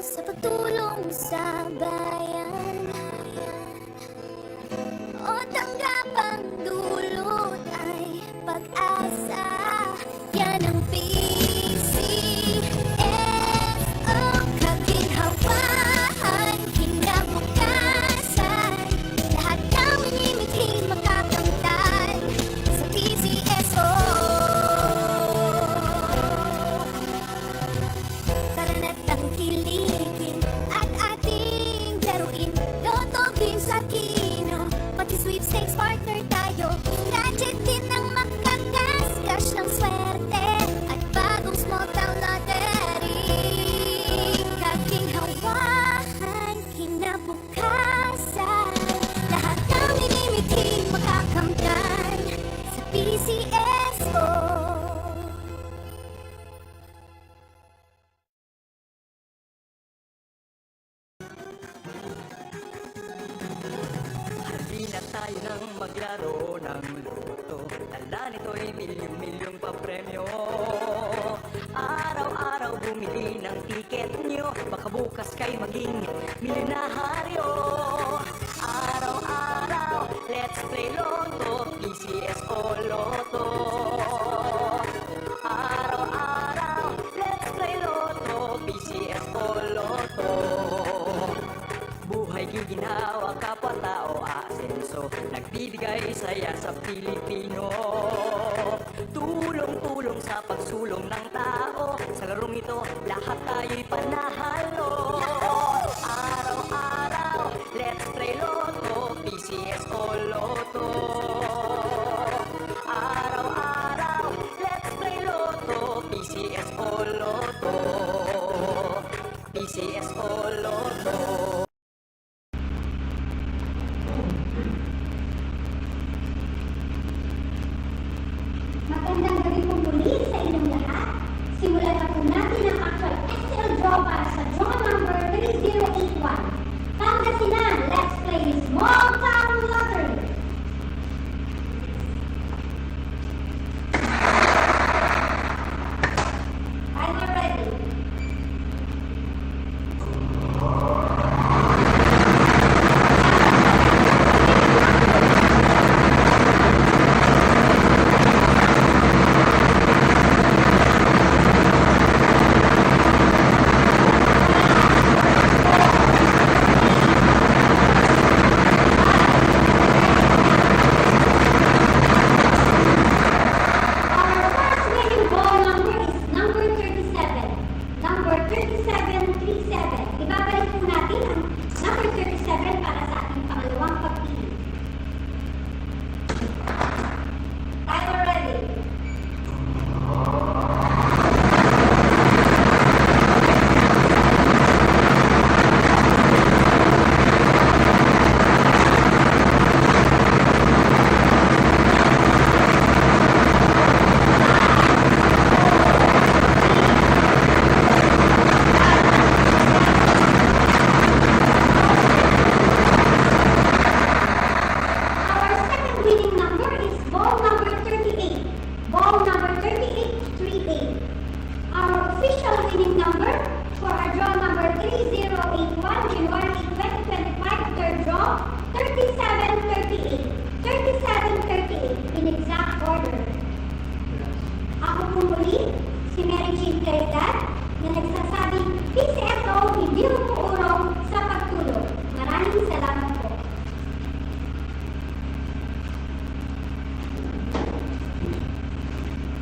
sa pagtulong sa bayan o tanggap ang dulot ay pag-asa. Yan ang PCSO, kaginhawahan, kinabukasan. Lahat ng minimiting makakamtan sa PCSO. Tara na't tangkilikin at ating laruin. Loto, games at kino, pati sweepstakes partner tayo. Gadget din ang makagasgas ng swerte at bagong small town lottery. Kaginhawahan, kinabukasan. Lahat ng minimiting makakamtan sa PCSO. Halina tayo nang maglaro ng loto. Tala nito'y milyong-milyong papremyo. Araw-araw bumili ng tiket nyo, baka bukas kayo maging milyonaryo. Araw-araw, let's play Lotto, PCSO Lotto. Araw-araw, let's play Lotto, PCSO Lotto. Buhay giginawa, kapwa-tao asenso, nagbibigay saya sa Pilipino. Tulong-tulong sa pagsulong ng tao, sa larong ito lahat tayo'y panahalo. Araw-araw, let's play Lotto, PCSO Lotto. Araw-araw, let's play Lotto, PCSO Lotto. PCSO Lotto. Magandang gabi po muli sa inyong lahat. Simulan na po natin ang actual SL draw para sa draw number 3081. Pangasinan, let's play Small Town Lottery. Timer ready. Our first winning ball number is number 37. Number 37